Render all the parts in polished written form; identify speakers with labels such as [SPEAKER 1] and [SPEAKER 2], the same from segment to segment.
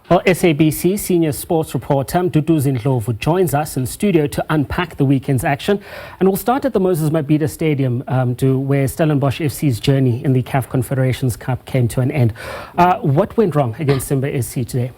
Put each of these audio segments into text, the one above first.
[SPEAKER 1] Well, SABC senior sports reporter Mduduzi Ndlovu joins us in studio to unpack the weekend's action. And we'll start at the Moses Mabhida Stadium, where Stellenbosch FC's journey in the CAF Confederations Cup came to an end. What went wrong against Simba FC today?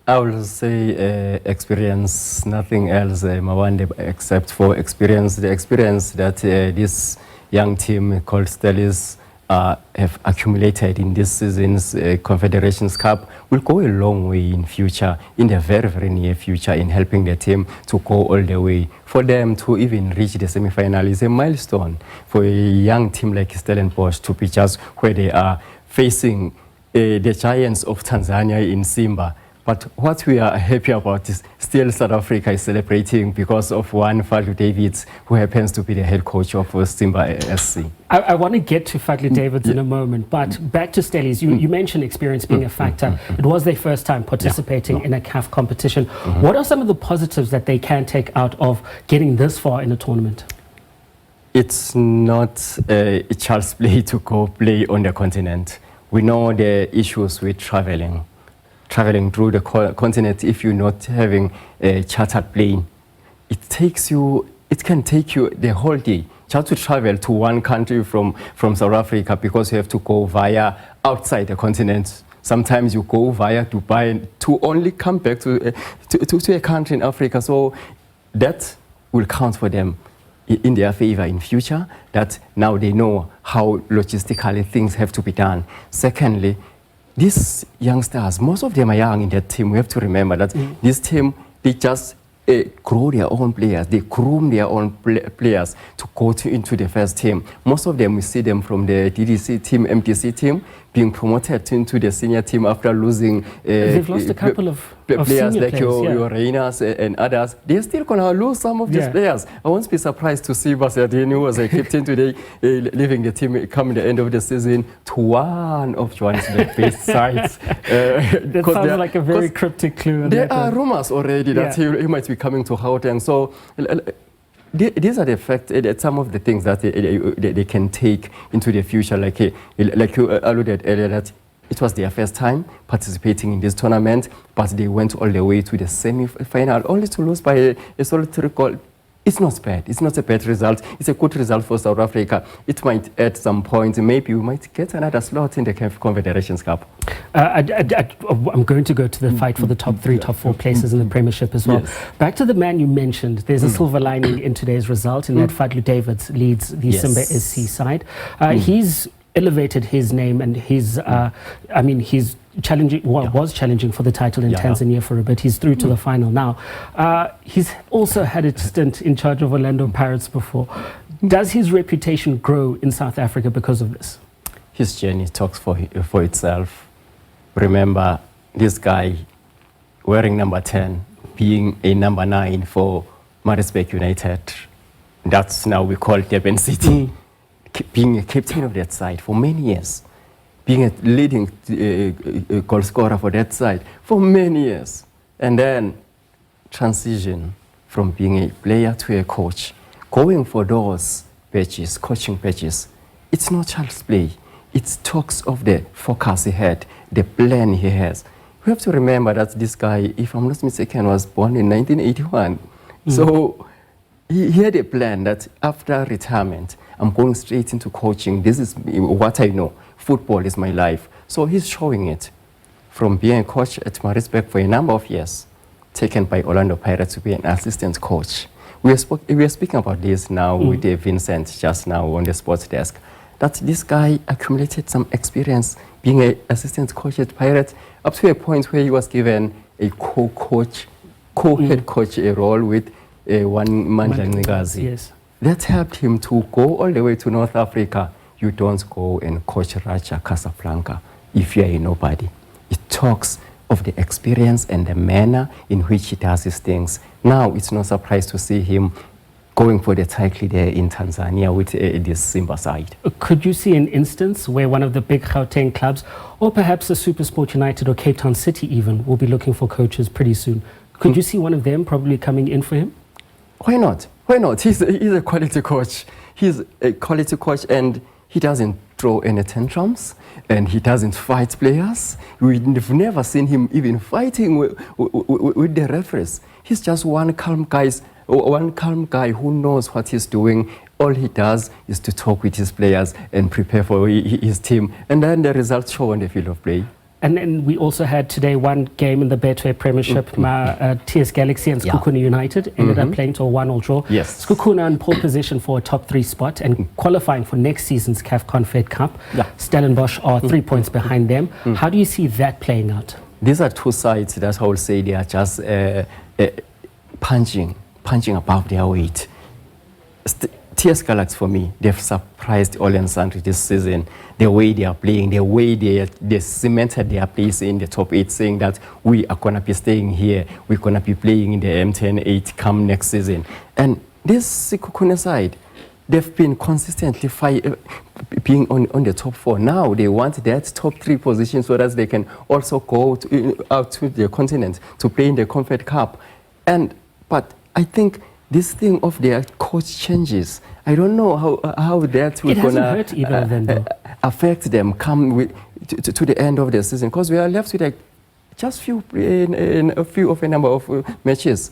[SPEAKER 2] I will say experience, nothing else, Mawande, except for experience. The experience that this young team called Stellis have accumulated in this season's Confederations Cup will go a long way in future, in the very, very near future, in helping the team to go all the way. For them to even reach the semi-final is a milestone for a young team like Stellenbosch to be just where they are facing the giants of Tanzania in Simba. But what we are happy about is still South Africa is celebrating because of one Fadlu Davids, who happens to be the head coach of Simba FC.
[SPEAKER 1] I want to get to Fadlu Davids in a moment, but back to Stellies. You mentioned experience being a factor. It was their first time participating in a CAF competition. What are some of the positives that they can take out of getting this far in a tournament?
[SPEAKER 2] It's not a child's play to go play on the continent. We know the issues with traveling through the continent. If you're not having a chartered plane, it can take you the whole day just to travel to one country from South Africa, because you have to go via outside the continent. Sometimes you go via Dubai to only come back to a country in Africa. So that will count for them in their favor in future, that now they know how logistically things have to be done. Secondly, these youngsters, most of them are young in that team. We have to remember that this team, they just grow their own players. They groom their own players to go into the first team. Most of them, we see them from the DDC team, MTC team, being promoted into the senior team after losing
[SPEAKER 1] they've lost a couple of
[SPEAKER 2] players like your Reinas and others. They're still going to lose some of these players. I won't be surprised to see Basadini, who was a captain today, leaving the team coming the end of the season to one of Johannesburg's best sides.
[SPEAKER 1] That sounds like a very cryptic clue.
[SPEAKER 2] There are rumors already that he might be coming to Gauteng. So these are the facts, some of the things that they can take into the future, like you alluded earlier, that it was their first time participating in this tournament, but they went all the way to the semi-final, only to lose by a solitary goal. It's not bad. It's not a bad result. It's a good result for South Africa. It might add some points. Maybe we might get another slot in the Confederations Cup.
[SPEAKER 1] I'm going to go to the fight for the top 3, top 4 places in the Premiership as well. Yes. Back to the man you mentioned. There's a silver lining in today's result in that Fadlu Davids leads the Simba SC side. He's elevated his name, and he's challenging, was challenging for the title in Tanzania for a bit. He's through to the final now. He's also had a stint in charge of Orlando Pirates before. Does his reputation grow in South Africa because of this?
[SPEAKER 2] His journey talks for itself. Remember, this guy wearing number 10, being a number 9 for Maritzburg United. That's now we call Durban City. Being a captain of that side for many years, being a leading goal scorer for that side for many years, and then transition from being a player to a coach, going for those patches, coaching patches. It's not child's play. It talks of the focus he had, the plan he has. We have to remember that this guy, if I'm not mistaken, was born in 1981. So he had a plan that after retirement, I'm going straight into coaching. This is what I know. Football is my life. So he's showing it. From being a coach at Maritzburg for a number of years, taken by Orlando Pirates to be an assistant coach. We are speaking about this now with Vincent just now on the sports desk, that this guy accumulated some experience being an assistant coach at Pirates up to a point where he was given a co-coach, co-head coach a role with one Mandla Ngigazi.
[SPEAKER 1] Yes.
[SPEAKER 2] That helped him to go all the way to North Africa. You don't go and coach Raja Casablanca if you are a nobody. It talks of the experience and the manner in which he does his things. Now, it's no surprise to see him going for the title there in Tanzania with this Simba side.
[SPEAKER 1] Could you see an instance where one of the big Gauteng clubs, or perhaps a SuperSport United or Cape Town City even, will be looking for coaches pretty soon? Could you see one of them probably coming in for him?
[SPEAKER 2] Why not? Why not? He's a quality coach. He's a quality coach, and he doesn't throw any tantrums, and he doesn't fight players. We've never seen him even fighting with the referees. He's just one calm guy who knows what he's doing. All he does is to talk with his players and prepare for his team, and then the results show on the field of play.
[SPEAKER 1] And then we also had today one game in the Betway Premiership. TS Galaxy and Skukuna United ended up playing to a 1-1 draw.
[SPEAKER 2] Yes.
[SPEAKER 1] Skukuna in pole position for a top 3 spot and qualifying for next season's CAF Confed Cup. Stellenbosch are 3 points behind them. How do you see that playing out?
[SPEAKER 2] These are two sides that I would say they are just punching above their weight. TS Galaxy, for me, they've surprised all and sundry this season. The way they are playing, the way they cemented their place in the top 8, saying that we are going to be staying here, we're going to be playing in the M10-8 come next season. And this Sikukune side, they've been consistently being on the top 4. Now they want that top 3 position so that they can also go out to the continent to play in the Confed Cup. But I think this thing of their coach changes, I don't know how that will gonna affect them come to the end of the season, because we are left with just a few of a number of matches.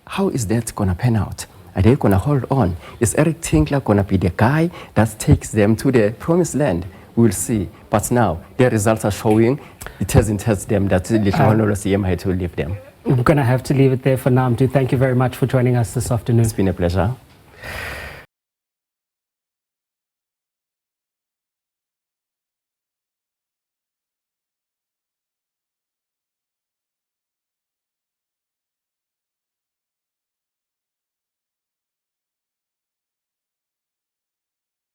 [SPEAKER 2] How is that gonna pan out? Are they gonna hold on? Is Eric Tinkler gonna be the guy that takes them to the promised land? We'll see. But now their results are showing it hasn't helped them that Lithuania had to leave them.
[SPEAKER 1] We're going to have to leave it there for now. Mdu, thank you very much for joining us this afternoon.
[SPEAKER 2] It's been a pleasure.